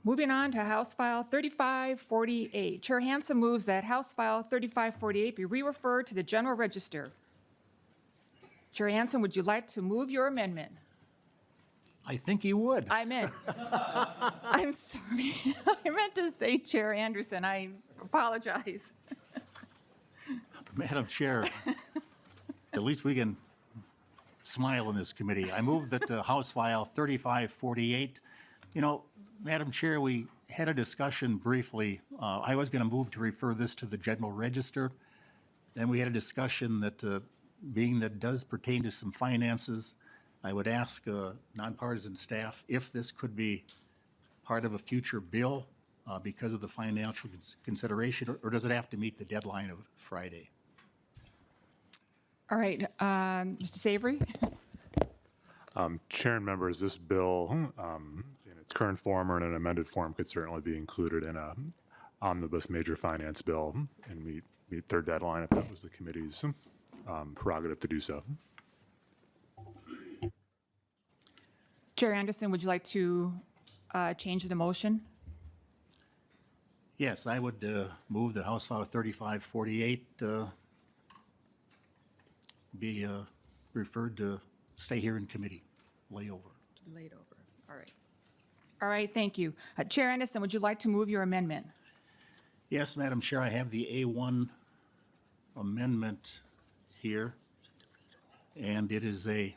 Moving on to House File 3548. Chair Hansen moves that House File 3548 be re-referred to the General Register. Chair Hansen, would you like to move your amendment? I think you would. I'm sorry. I meant to say Chair Anderson. I apologize. Madam Chair, at least we can smile in this committee. I move that House File 3548, Madam Chair, we had a discussion briefly. I was going to move to refer this to the General Register. Then we had a discussion that, being that it does pertain to some finances, I would ask nonpartisan staff if this could be part of a future bill because of the financial consideration, or does it have to meet the deadline of Friday? All right, Mr. Savory. Chair and members, this bill in its current form or in an amended form could certainly be included in a omnibus major finance bill and meet their deadline if that was the committee's prerogative to do so. Chair Anderson, would you like to change the motion? Yes, I would move that House File 3548 be referred to stay here in committee, lay over. Laid over. All right. All right, thank you. Chair Anderson, would you like to move your amendment? Yes, Madam Chair, I have the A1 amendment here, and it is a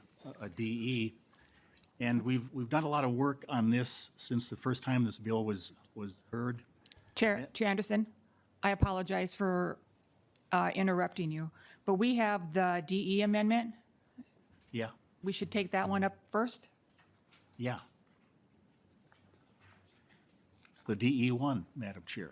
DE. And we've done a lot of work on this since the first time this bill was heard. Chair Anderson, I apologize for interrupting you, but we have the DE amendment. Yeah, We should take that one up first? yeah. The DE1, Madam Chair.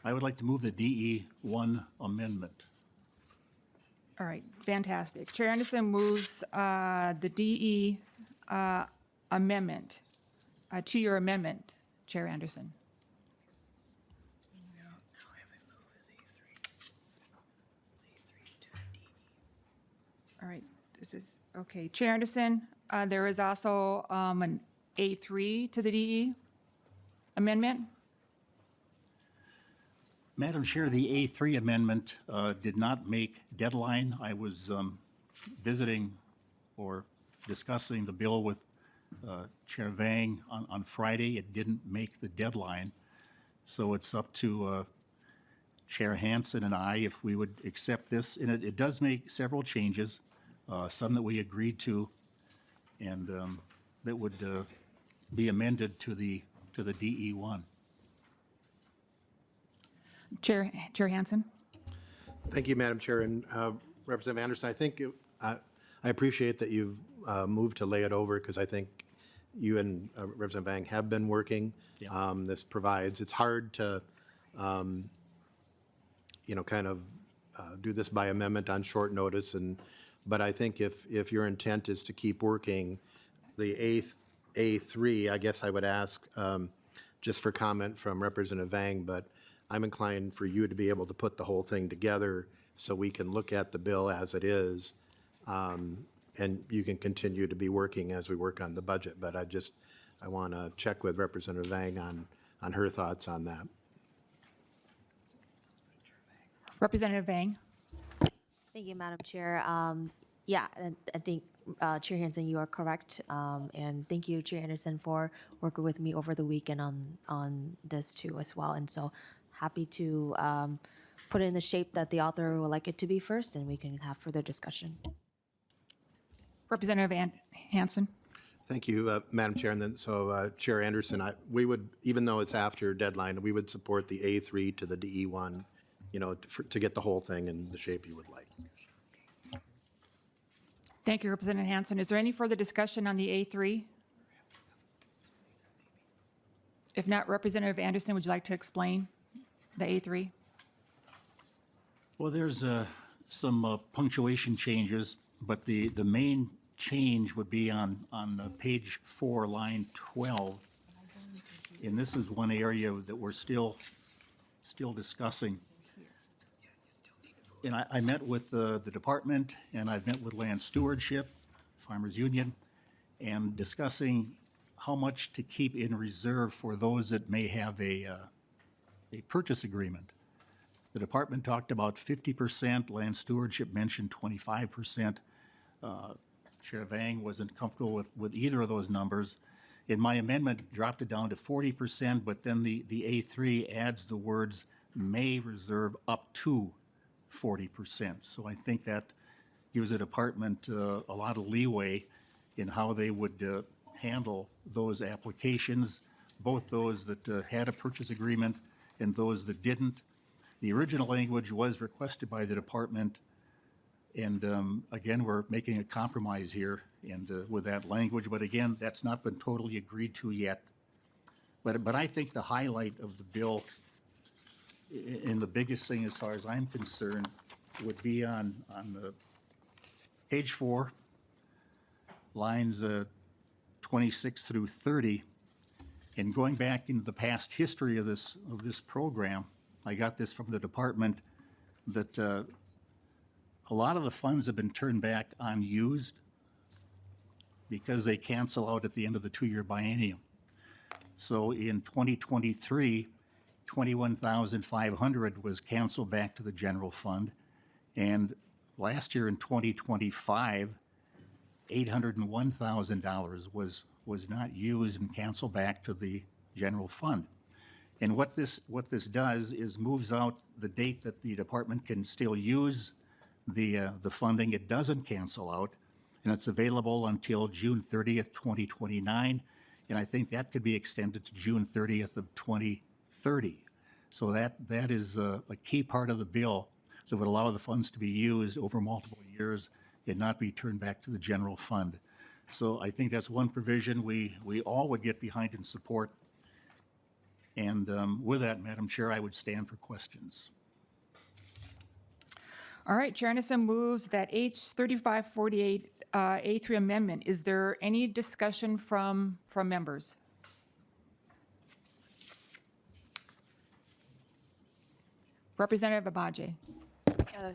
I would like to move the DE1 amendment. All right, fantastic. Chair Anderson moves the DE amendment to your amendment, Chair Anderson. All right, this is, okay. Chair Anderson, there is also an A3 to the DE amendment. Madam Chair, the A3 amendment did not make deadline. I was visiting or discussing the bill with Chair Vang on Friday. It didn't make the deadline. So it's up to Chair Hansen and I if we would accept this. And it does make several changes, some that we agreed to, and that would be amended to the DE1. Chair Hansen. Thank you, Madam Chair. And Representative Anderson, I think I appreciate that you've moved to lay it over because I think you and Representative Vang have been working. Yeah. This provides, it's hard to, kind of do this by amendment on short notice. But I think if your intent is to keep working, the A3, I guess I would ask just for comment from Representative Vang, but I'm inclined for you to be able to put the whole thing together so we can look at the bill as it is, and you can continue to be working as we work on the budget. But I want to check with Representative Vang on her thoughts on that. Representative Vang. Thank you, Madam Chair. Yeah, and I think Chair Hansen, you are correct. And thank you, Chair Anderson, for working with me over the weekend on this too as well. And so happy to put it in the shape that the author would like it to be first, and we can have further discussion. Representative Hansen. Thank you, Madam Chair. And then, so Chair Anderson, we would, even though it's after deadline, we would support the A3 to the DE1, to get the whole thing in the shape you would like. Thank you, Representative Hansen. Is there any further discussion on the A3? If not, Representative Anderson, would you like to explain the A3? Well, there's some punctuation changes, but the main change would be on page 4, line 12. And this is one area that we're still discussing. And I met with the department, and I've met with land stewardship. Farmers Union and discussing how much to keep in reserve for those that may have a purchase agreement. The department talked about 50%, land stewardship mentioned 25%. Chair Vang wasn't comfortable with either of those numbers. In my amendment, dropped it down to 40%, but then the A3 adds the words may reserve up to 40%. So I think that gives the department a lot of leeway in how they would handle those applications, both those that had a purchase agreement and those that didn't. The original language was requested by the department, and again, we're making a compromise here and with that language, but again, that's not been totally agreed to yet. But I think the highlight of the bill, and the biggest thing as far as I'm concerned, would be on the page 4, lines 26 through 30, and going back into the past history of this program. I got this from the department that a lot of the funds have been turned back unused because they cancel out at the end of the 2-year biennium. So in 2023, 21,500 was canceled back to the general fund. And last year in 2025, $801,000 was not used and canceled back to the general fund. And what this does is moves out the date that the department can still use the funding. It doesn't cancel out, and it's available until June 30th, 2029. And I think that could be extended to June 30th of 2030. So that is a key part of the bill that would allow the funds to be used over multiple years and not be turned back to the general fund. So I think that's one provision we all would get behind and support. And with that, Madam Chair, I would stand for questions. All right, Chair Anderson moves that H 3548 A3 amendment. Is there any discussion from members? Representative Abaje.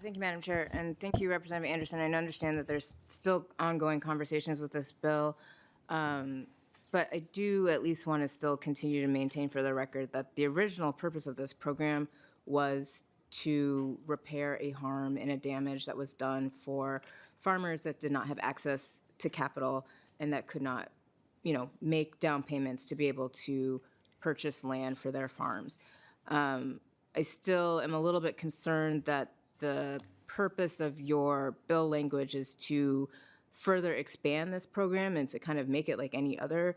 Thank you, Madam Chair, and thank you, Representative Anderson. I understand that there's still ongoing conversations with this bill, but I do at least want to still continue to maintain for the record that the original purpose of this program was to repair a harm and a damage that was done for farmers that did not have access to capital and that could not, make down payments to be able to purchase land for their farms. I still am a little bit concerned that the purpose of your bill language is to further expand this program and to kind of make it like any other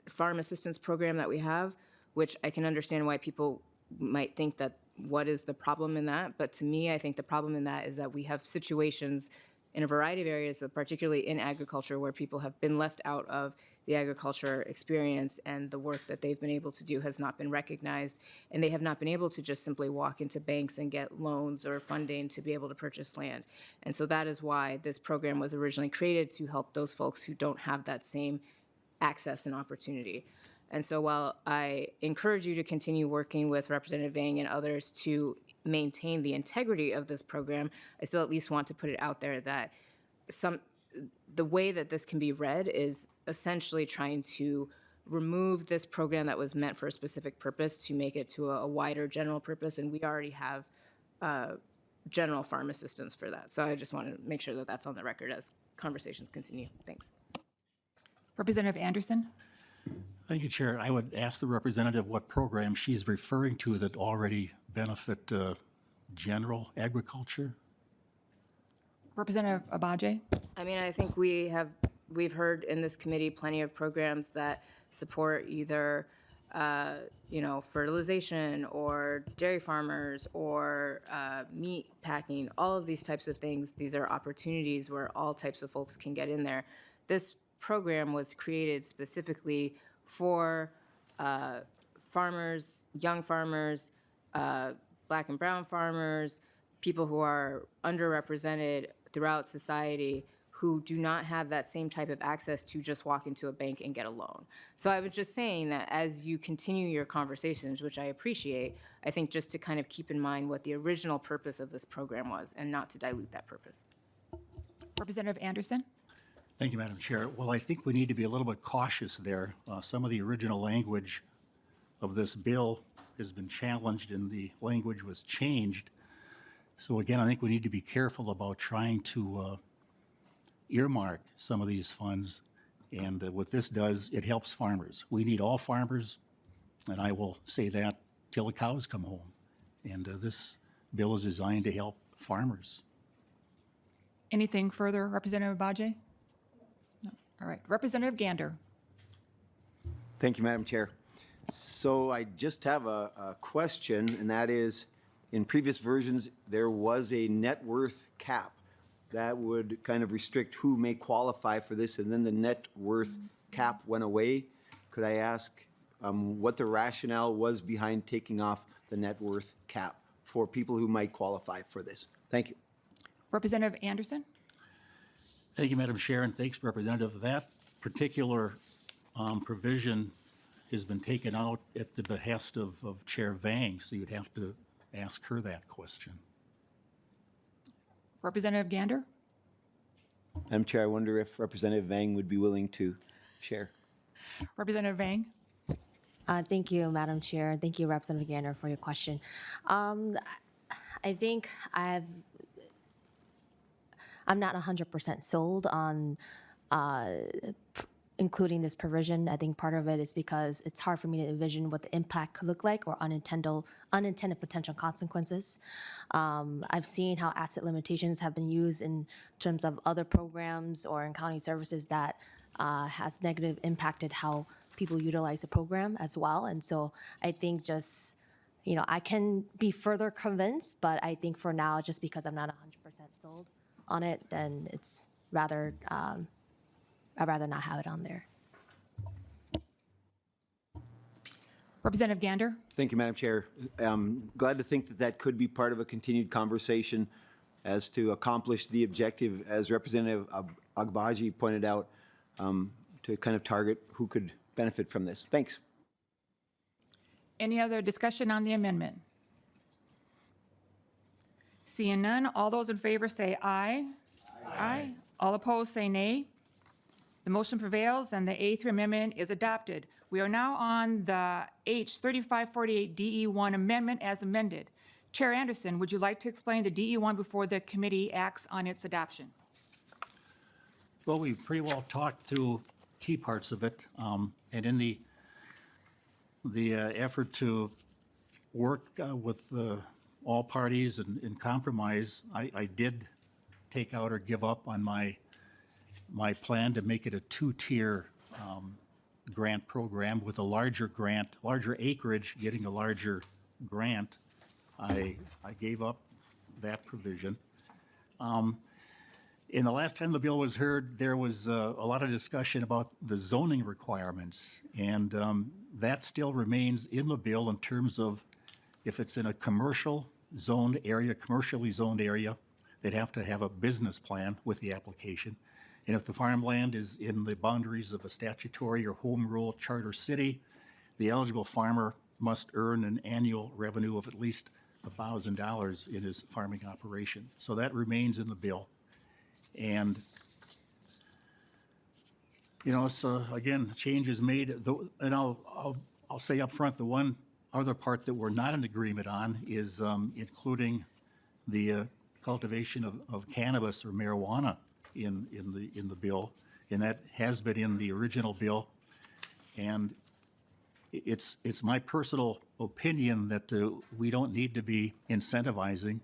farm assistance program that we have, which I can understand why people might think that what is the problem in that. But to me, I think the problem in that is that we have situations in a variety of areas, but particularly in agriculture, where people have been left out of the agriculture experience, and the work that they've been able to do has not been recognized, and they have not been able to just simply walk into banks and get loans or funding to be able to purchase land. And so that is why this program was originally created, to help those folks who don't have that same access and opportunity. And so while I encourage you to continue working with Representative Vang and others to maintain the integrity of this program, I still at least want to put it out there that the way that this can be read is essentially trying to remove this program that was meant for a specific purpose to make it to a wider general purpose, and we already have general farm assistance for that. So I just want to make sure that that's on the record as conversations continue. Thanks. Representative Anderson. Thank you, Chair. I would ask the representative what program she's referring to that already benefit general agriculture. Representative Abaje. I mean, I think we've heard in this committee plenty of programs that support either, fertilization or dairy farmers or meat packing, all of these types of things. These are opportunities where all types of folks can get in there. This program was created specifically for farmers, young farmers, Black and brown farmers, people who are underrepresented throughout society who do not have that same type of access to just walk into a bank and get a loan. So I was just saying that as you continue your conversations, which I appreciate, I think just to kind of keep in mind what the original purpose of this program was and not to dilute that purpose. Representative Anderson. Thank you, Madam Chair. Well, I think we need to be a little bit cautious there. Some of the original language of this bill has been challenged and the language was changed. So again, I think we need to be careful about trying to earmark some of these funds. And what this does, it helps farmers. We need all farmers, and I will say that till the cows come home. And this bill is designed to help farmers. Anything further, Representative Bajai? No. All right. Representative Gander. Thank you, Madam Chair. So I just have a question, and that is, in previous versions, there was a net worth cap that would kind of restrict who may qualify for this, and then the net worth cap went away. Could I ask what the rationale was behind taking off the net worth cap for people who might qualify for this? Thank you. Representative Anderson. Thank you, Madam Chair, and thanks, Representative. That particular provision has been taken out at the behest of Chair Vang, so you'd have to ask her that question. Representative Gander. Madam Chair, I wonder if Representative Vang would be willing to share. Representative Vang. Thank you, Madam Chair. Thank you, Representative Gander, for your question. I think I'm not 100% sold on including this provision. I think part of it is because it's hard for me to envision what the impact could look like or unintended potential consequences. I've seen how asset limitations have been used in terms of other programs or in county services that has negative impacted how people utilize the program as well. And so I think just, I can be further convinced, but I think for now, just because I'm not 100% sold on it, then it's rather, I'd rather not have it on there. Representative Gander. Thank you, Madam Chair. Glad to think that that could be part of a continued conversation as to accomplish the objective, as Representative Agbaji pointed out, to kind of target who could benefit from this. Thanks. Any other discussion on the amendment? Seeing none, all those in favor say aye. Aye. All opposed say nay. The motion prevails and the A3 amendment is adopted. We are now on the H 3548 DE1 amendment as amended. Chair Anderson, would you like to explain the DE1 before the committee acts on its adoption? Well, we've pretty well talked through key parts of it, and in the effort to work with all parties and compromise, I did take out or give up on my plan to make it a two-tier grant program with a larger grant, larger acreage, getting a larger grant. I gave up that provision. In the last time the bill was heard, there was a lot of discussion about the zoning requirements, and that still remains in the bill in terms of if it's in a commercially zoned area, they'd have to have a business plan with the application. And if the farmland is in the boundaries of a statutory or home rule charter city, the eligible farmer must earn an annual revenue of at least $1,000 in his farming operation. So that remains in the bill. And, so again, change is made. And I'll say up front, the one other part that we're not in agreement on is including the cultivation of cannabis or marijuana in the bill, and that has been in the original bill. And it's my personal opinion that we don't need to be incentivizing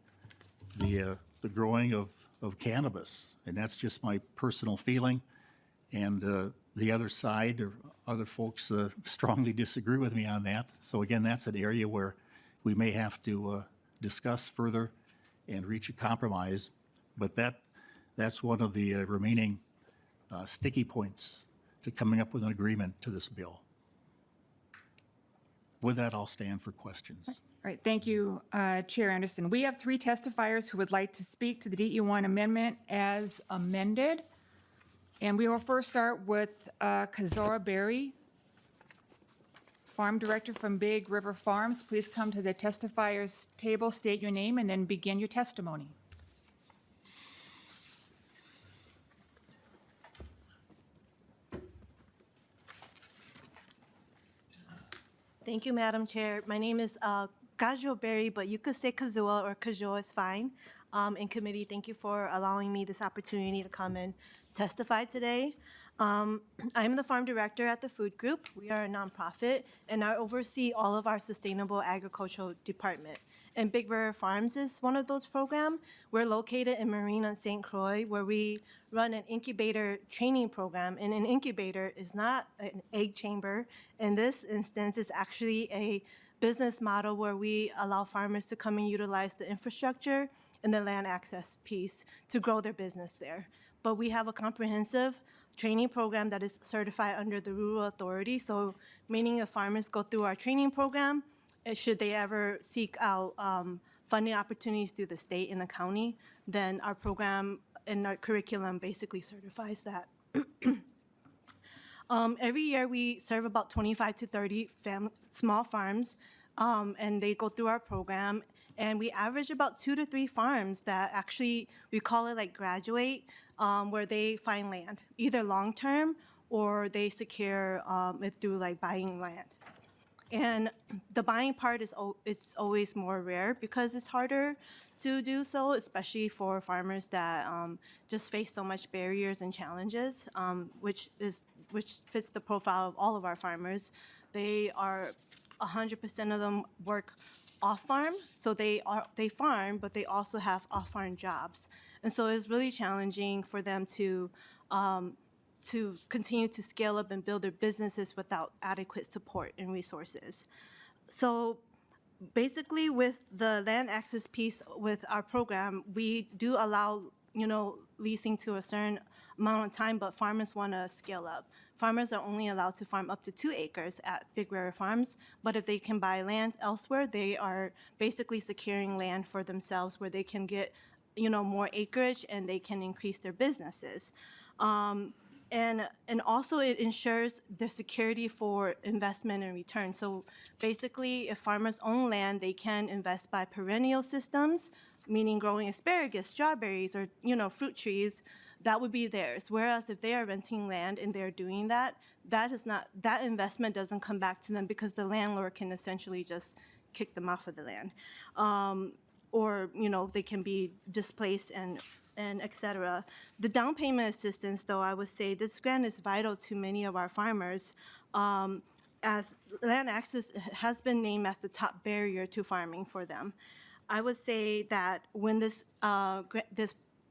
the growing of cannabis, and that's just my personal feeling. And the other side or other folks strongly disagree with me on that. So again, that's an area where we may have to discuss further and reach a compromise, but that's one of the remaining sticky points to coming up with an agreement to this bill. With that, I'll stand for questions. All right, thank you, Chair Anderson. We have 3 testifiers who would like to speak to the DE1 amendment as amended. And we will first start with Kazora Berry, Farm Director from Big River Farms. Please come to the testifiers table, state your name, and then begin your testimony. Thank you, Madam Chair. My name is Gajo Berry, but you could say Kazua or Kajoa is fine. In committee, thank you for allowing me this opportunity to come and testify today. I'm the farm director at the food group. We are a nonprofit, and I oversee all of our sustainable agricultural department. And Big River Farms is one of those programs. We're located in Marina and St. Croix, where we run an incubator training program. And an incubator is not an egg chamber. In this instance, it's actually a business model where we allow farmers to come and utilize the infrastructure and the land access piece to grow their business there. But we have a comprehensive training program that is certified under the Rural Authority. So meaning if farmers go through our training program, should they ever seek out funding opportunities through the state and the county, then our program and our curriculum basically certifies that. Every year, we serve about 25 to 30 small farms, and they go through our program. And we average about 2 to 3 farms that actually, we call it like graduate, where they find land, either long-term or they secure it through like buying land. And the buying part is it's always more rare because it's harder to do so, especially for farmers that just face so much barriers and challenges, which fits the profile of all of our farmers. They are 100% of them work off farm, so they farm, but they also have off farm jobs, and so it's really challenging for them to continue to scale up and build their businesses without adequate support and resources. So basically with the land access piece with our program, we do allow, leasing to a certain amount of time, but farmers want to scale up. Farmers are only allowed to farm up to 2 acres at Big River Farms, but if they can buy land elsewhere, they are basically securing land for themselves where they can get, more acreage and they can increase their businesses. And also it ensures the security for investment and return. So basically, if farmers own land, they can invest by perennial systems, meaning growing asparagus, strawberries, or fruit trees. That would be theirs. Whereas if they are renting land and they're doing that, that investment doesn't come back to them because the landlord can essentially just kick them off of the land, or they can be displaced and et cetera. The down payment assistance, though, I would say this grant is vital to many of our farmers, as land access has been named as the top barrier to farming for them. I would say that when this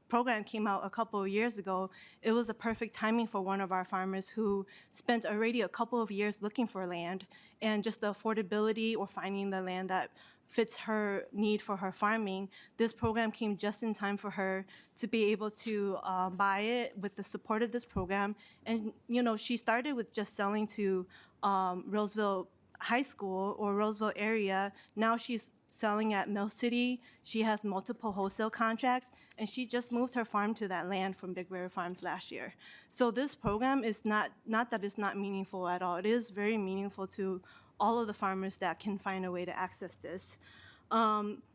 program came out a couple of years ago, it was a perfect timing for one of our farmers who spent already a couple of years looking for land, and just the affordability or finding the land that fits her need for her farming. This program came just in time for her to be able to buy it with the support of this program. And she started with just selling to Roseville High School or Roseville area. Now she's selling at Mill City. She has multiple wholesale contracts, and she just moved her farm to that land from Big River Farms last year. So this program is not that it's not meaningful at all. It is very meaningful to all of the farmers that can find a way to access this.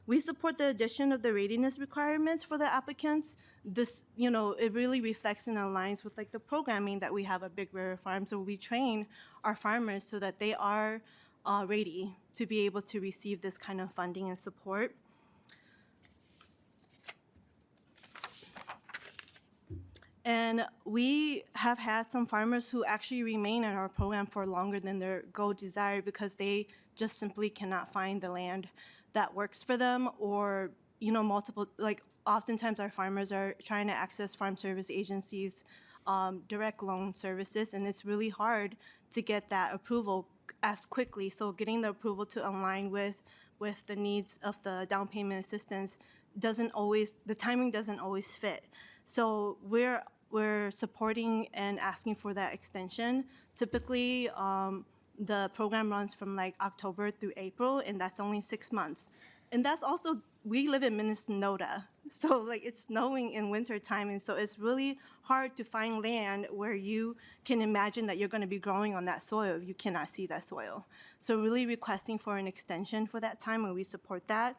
We support the addition of the readiness requirements for the applicants. This, it really reflects and aligns with the programming that we have at Big River Farms, so we train our farmers so that they are ready to be able to receive this kind of funding and support. And we have had some farmers who actually remain in our program for longer than their goal desired because they just simply cannot find the land that works for them, or oftentimes our farmers are trying to access farm service agencies, direct loan services, and it's really hard to get that approval as quickly. So getting the approval to align with the needs of the down payment assistance the timing doesn't always fit. So we're supporting and asking for that extension. Typically, the program runs from October through April, and that's only 6 months. And that's also, we live in Minnesota, so it's snowing in winter time, and so it's really hard to find land where you can imagine that you're going to be growing on that soil if you cannot see that soil. So really requesting for an extension for that time, and we support that.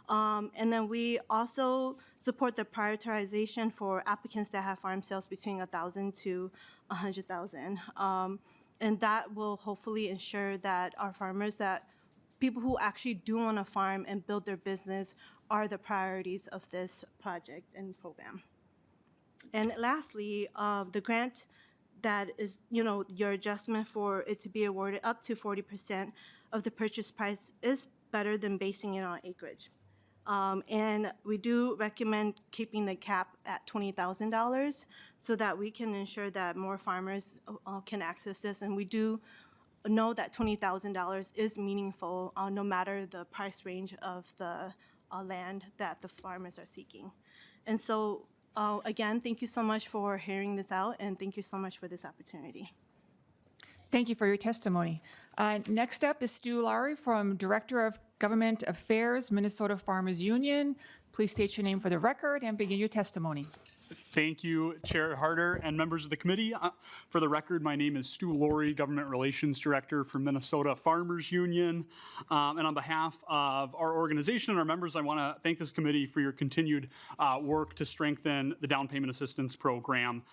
And then we also support the prioritization for applicants that have farm sales between 1,000 to 100,000. And that will hopefully ensure that our farmers, that people who actually do want to farm and build their business are the priorities of this project and program. And lastly, the grant that is, your adjustment for it to be awarded up to 40% of the purchase price is better than basing it on acreage. And we do recommend keeping the cap at $20,000 so that we can ensure that more farmers can access this. And we do know that $20,000 is meaningful no matter the price range of the land that the farmers are seeking. And so, again, thank you so much for hearing this out, and thank you so much for this opportunity. Thank you for your testimony. Next up is Stu Lowry from Director of Government Affairs, Minnesota Farmers Union. Please state your name for the record and begin your testimony. Thank you, Chair Harder and members of the committee. For the record, my name is Stu Lowry, Government Relations Director for Minnesota Farmers Union. And on behalf of our organization and our members, I want to thank this committee for your continued work to strengthen the down payment assistance program.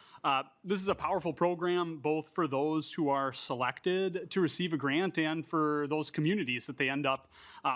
This is a powerful program both for those who are selected to receive a grant and for those communities that they end up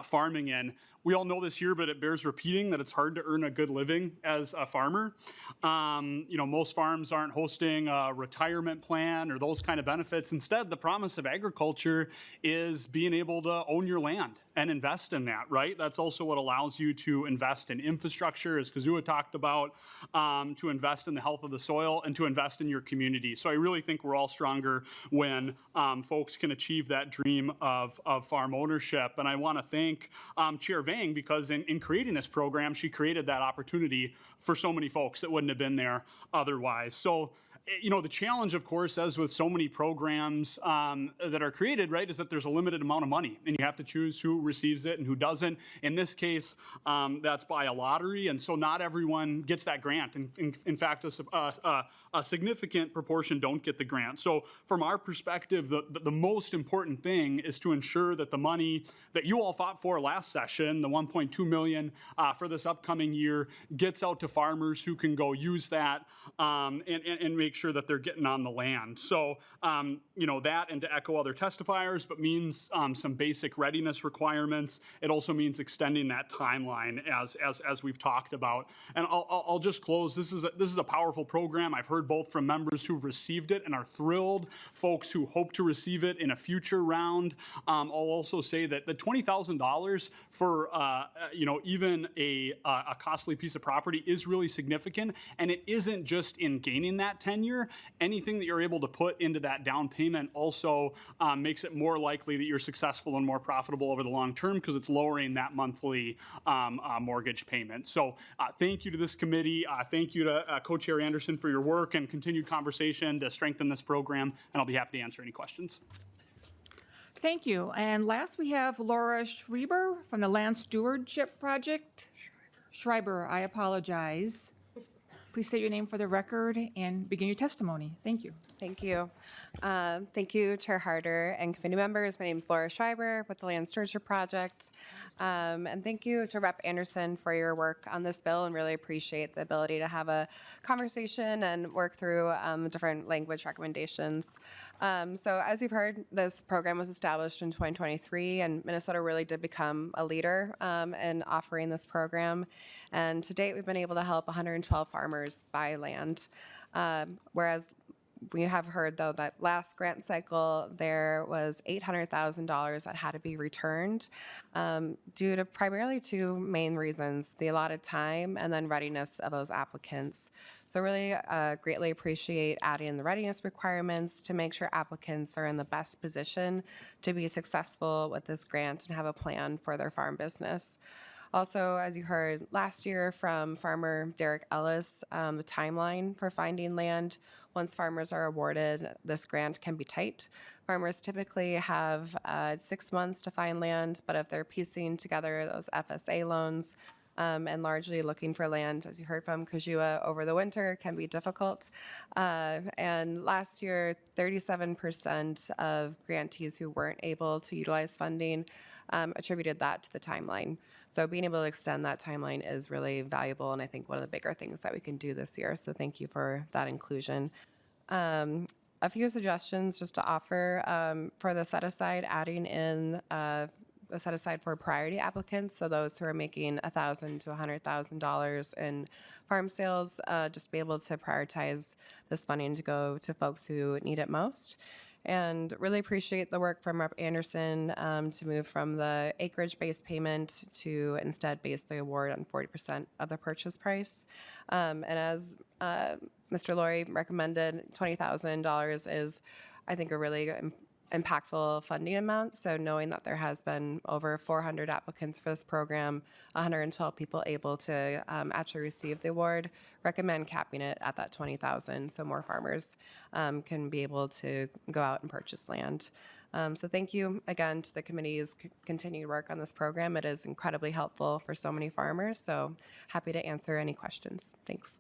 farming in. We all know this here, but it bears repeating that it's hard to earn a good living as a farmer. Most farms aren't hosting a retirement plan or those kind of benefits. Instead, the promise of agriculture is being able to own your land and invest in that, right? That's also what allows you to invest in infrastructure, as Kazua talked about, to invest in the health of the soil and to invest in your community. So I really think we're all stronger when folks can achieve that dream of farm ownership. And I want to thank Chair Vang, because in creating this program, she created that opportunity for so many folks that wouldn't have been there otherwise. So, the challenge, of course, as with so many programs that are created, right, is that there's a limited amount of money, and you have to choose who receives it and who doesn't. In this case, that's by a lottery, and so not everyone gets that grant. In fact, a significant proportion don't get the grant. So from our perspective, the most important thing is to ensure that the money that you all fought for last session, the $1.2 million for this upcoming year, gets out to farmers who can go use that and make sure that they're getting on the land. So, that, and to echo other testifiers, but means some basic readiness requirements. It also means extending that timeline as we've talked about. And I'll just close. This is a powerful program. I've heard both from members who've received it and are thrilled, folks who hope to receive it in a future round. I'll also say that the $20,000 for even a costly piece of property is really significant, and it isn't just in gaining that tenure. Anything that you're able to put into that down payment also makes it more likely that you're successful and more profitable over the long term, because it's lowering that monthly mortgage payment. So thank you to this committee. Thank you to Co-Chair Anderson for your work and continued conversation to strengthen this program, and I'll be happy to answer any questions. Thank you. And last, we have Laura Schreiber from the Land Stewardship Project. Schreiber, I apologize. Please state your name for the record and begin your testimony. Thank you. Thank you. Thank you, Chair Harder and committee members. My name is Laura Schreiber with the Land Stewardship Project. And thank you to Rep. Anderson for your work on this bill, and really appreciate the ability to have a conversation and work through different language recommendations. So as you've heard, this program was established in 2023, and Minnesota really did become a leader in offering this program. And to date, we've been able to help 112 farmers buy land, whereas we have heard, though, that last grant cycle, there was $800,000 that had to be returned due to primarily two main reasons: the allotted time and then readiness of those applicants. So really greatly appreciate adding the readiness requirements to make sure applicants are in the best position to be successful with this grant and have a plan for their farm business. Also, as you heard last year from farmer Derek Ellis, the timeline for finding land once farmers are awarded this grant can be tight. Farmers typically have 6 months to find land, but if they're piecing together those FSA loans and largely looking for land, as you heard from Kajua, over the winter can be difficult. And last year, 37% of grantees who weren't able to utilize funding attributed that to the timeline. So being able to extend that timeline is really valuable, and I think one of the bigger things that we can do this year. So thank you for that inclusion. a few suggestions just to offer for the set aside, adding in the set aside for priority applicants, so those who are making $1,000 to $100,000 in farm sales, just be able to prioritize this funding to go to folks who need it most. And really appreciate the work from Rep. Anderson to move from the acreage-based payment to instead base the award on 40% of the purchase price. And as Mr. Laurie recommended, $20,000 is, I think, a really impactful funding amount. So knowing that there has been over 400 applicants for this program, 112 people able to actually receive the award, recommend capping it at that 20,000 so more farmers can be able to go out and purchase land. So thank you again to the committee's continued work on this program. It is incredibly helpful for so many farmers. So happy to answer any questions. Thanks.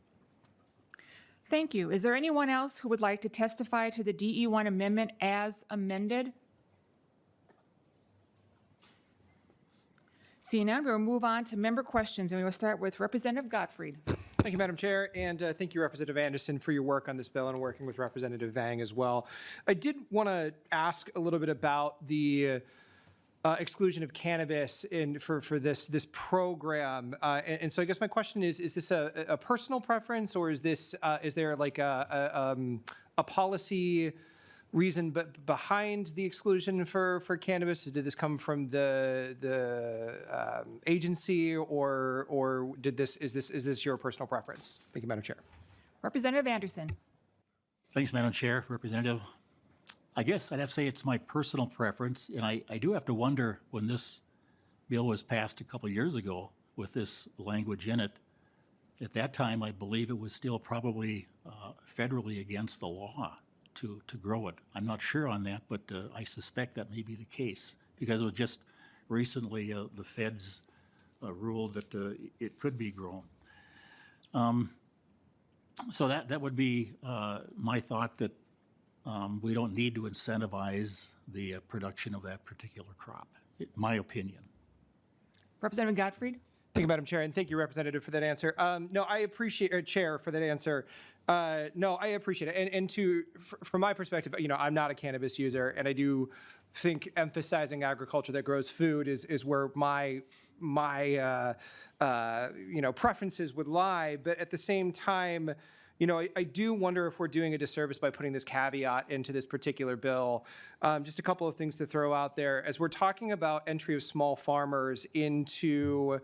Thank you. Is there anyone else who would like to testify to the DE1 amendment as amended? Seeing none, we will move on to member questions, and we will start with Representative Gottfried. Thank you, Madam Chair, and thank you, Representative Anderson, for your work on this bill and working with Representative Vang as well. I did want to ask a little bit about the exclusion of cannabis for this program, and so I guess my question is this a personal preference, or is there like a policy reason behind the exclusion for cannabis? Did this come from the agency, or is this your personal preference? Thank you, Madam Chair. Representative Anderson. Thanks, Madam Chair, Representative. I guess I'd have to say it's my personal preference, and I do have to wonder, when this bill was passed a couple years ago with this language in it, at that time, I believe it was still probably federally against the law to grow it. I'm not sure on that, but I suspect that may be the case, because it was just recently the feds ruled that it could be grown. So that would be my thought, that we don't need to incentivize the production of that particular crop, my opinion. Representative Gottfried. Thank you, Madam Chair, and thank you, Representative, for that answer. No, I appreciate, or Chair, for that answer. No, I appreciate it. And from my perspective, I'm not a cannabis user, and I do think emphasizing agriculture that grows food is where my preferences would lie. But at the same time, I do wonder if we're doing a disservice by putting this caveat into this particular bill. Just a couple of things to throw out there. As we're talking about entry of small farmers into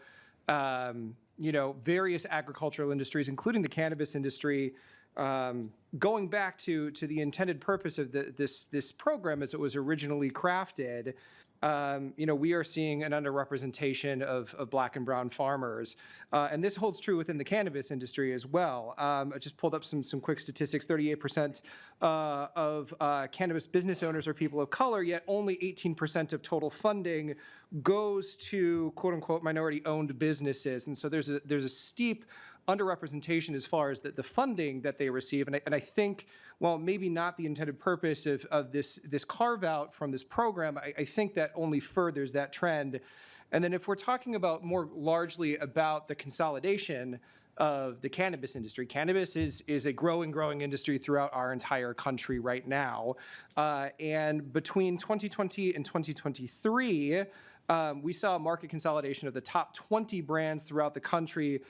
various agricultural industries, including the cannabis industry, going back to the intended purpose of this program as it was originally crafted, we are seeing an underrepresentation of Black and brown farmers. And this holds true within the cannabis industry as well. I just pulled up some quick statistics. 38% of cannabis business owners are people of color, yet only 18% of total funding goes to quote-unquote minority-owned businesses. And so there's a steep underrepresentation as far as the funding that they receive. And I think, well, maybe not the intended purpose of this carve-out from this program, I think that only furthers that trend. And then if we're talking about more largely about the consolidation of the cannabis industry, cannabis is a growing industry throughout our entire country right now. And between 2020 and 2023, we saw a market consolidation of the top 20 brands throughout the country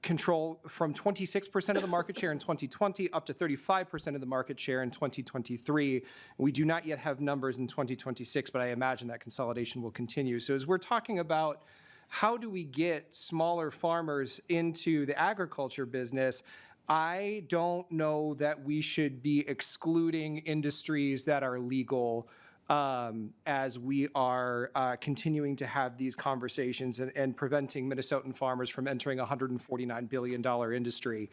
control from 26% of the market share in 2020 up to 35% of the market share in 2023. We do not yet have numbers in 2026, but I imagine that consolidation will continue. So as we're talking about how do we get smaller farmers into the agriculture business, I don't know that we should be excluding industries that are legal as we are continuing to have these conversations and preventing Minnesotan farmers from entering a $149 billion industry.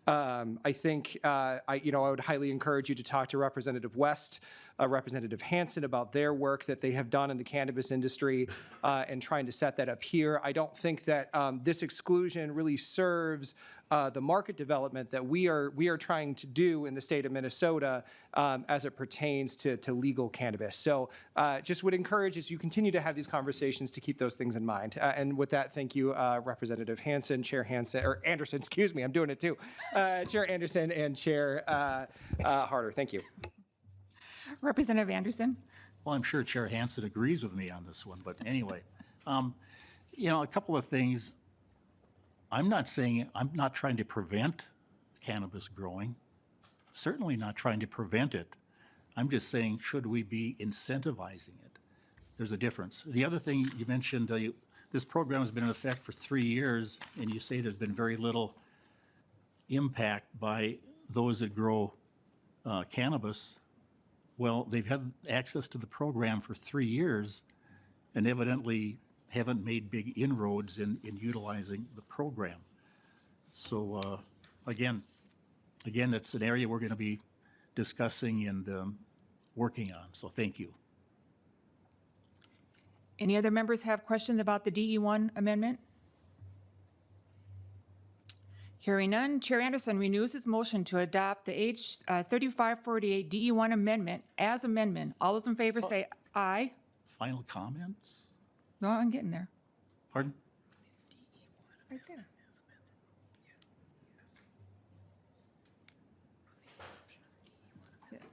I think I would highly encourage you to talk to Representative West, Representative Hansen about their work that they have done in the cannabis industry and trying to set that up here. I don't think that this exclusion really serves the market development that we are trying to do in the state of Minnesota as it pertains to legal cannabis. So just would encourage as you continue to have these conversations to keep those things in mind. And with that, thank you, Representative Hansen, Chair Hansen, or Anderson, excuse me, I'm doing it too. Chair Anderson and Chair Harder. Thank you. Representative Anderson? Well, I'm sure Chair Hansen agrees with me on this one, but anyway, a couple of things. I'm not trying to prevent cannabis growing, certainly not trying to prevent it. I'm just saying, should we be incentivizing it? There's a difference. The other thing you mentioned, this program has been in effect for 3 years, and you say there's been very little impact by those that grow cannabis. Well, they've had access to the program for 3 years and evidently haven't made big inroads in utilizing the program. So again, it's an area we're going to be discussing and working on. So thank you. Any other members have questions about the DE1 amendment? Hearing none, Chair Anderson renews his motion to adopt the H 3548 DE1 amendment as amendment. All those in favor say aye. Final comments? No, I'm getting there. Pardon? Right there.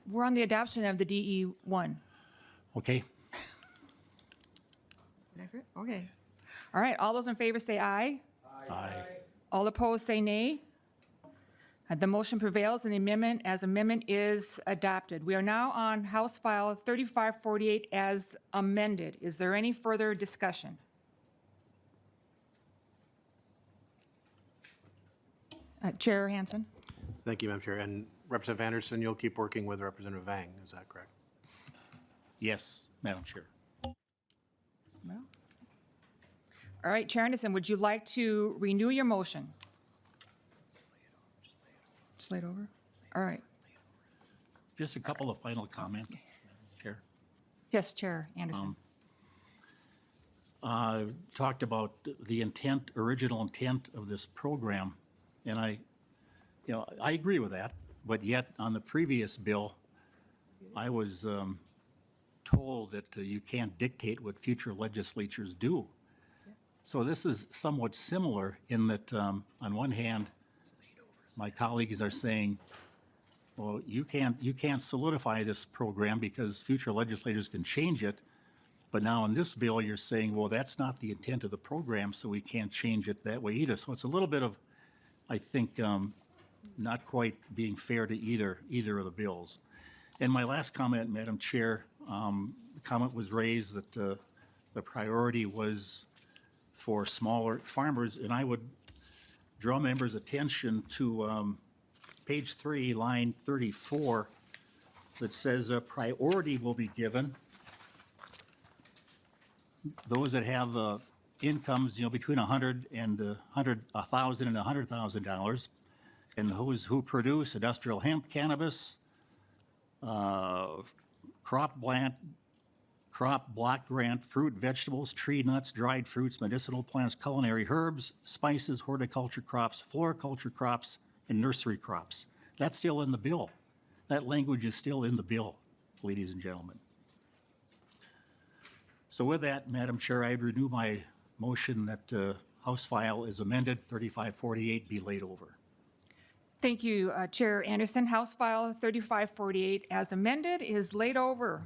We're on the adoption of the DE1. Okay. Okay. All right, all those in favor say aye. Aye. All opposed say nay. The motion prevails and the amendment as amendment is adopted. We are now on House File 3548 as amended. Is there any further discussion? Chair Hansen? Thank you, Madam Chair. And Representative Anderson, you'll keep working with Representative Vang, is that correct? Yes, Madam Chair. No. All right, Chair Anderson, would you like to renew your motion? Just lay it over? All right. Just a couple of final comments, Chair. Yes, Chair Anderson. Talked about the intent, original intent of this program, and I agree with that, but yet on the previous bill, I was told that you can't dictate what future legislatures do. So this is somewhat similar in that, on one hand, my colleagues are saying, well, you can't solidify this program because future legislators can change it. But now in this bill, you're saying, well, that's not the intent of the program, so we can't change it that way either. So it's a little bit of, I think, not quite being fair to either of the bills. And my last comment, Madam Chair, the comment was raised that the priority was for smaller farmers, and I would draw members' attention to page 3, line 34, that says a priority will be given those that have incomes, between $100,000 and $100,000, and those who produce industrial hemp, cannabis, crop block grant, fruit, vegetables, tree nuts, dried fruits, medicinal plants, culinary herbs, spices, horticulture crops, floriculture crops, and nursery crops. That's still in the bill. That language is still in the bill, ladies and gentlemen. So with that, Madam Chair, I renew my motion that House file is amended, 3548 be laid over. Thank you, Chair Anderson. House File 3548 as amended is laid over.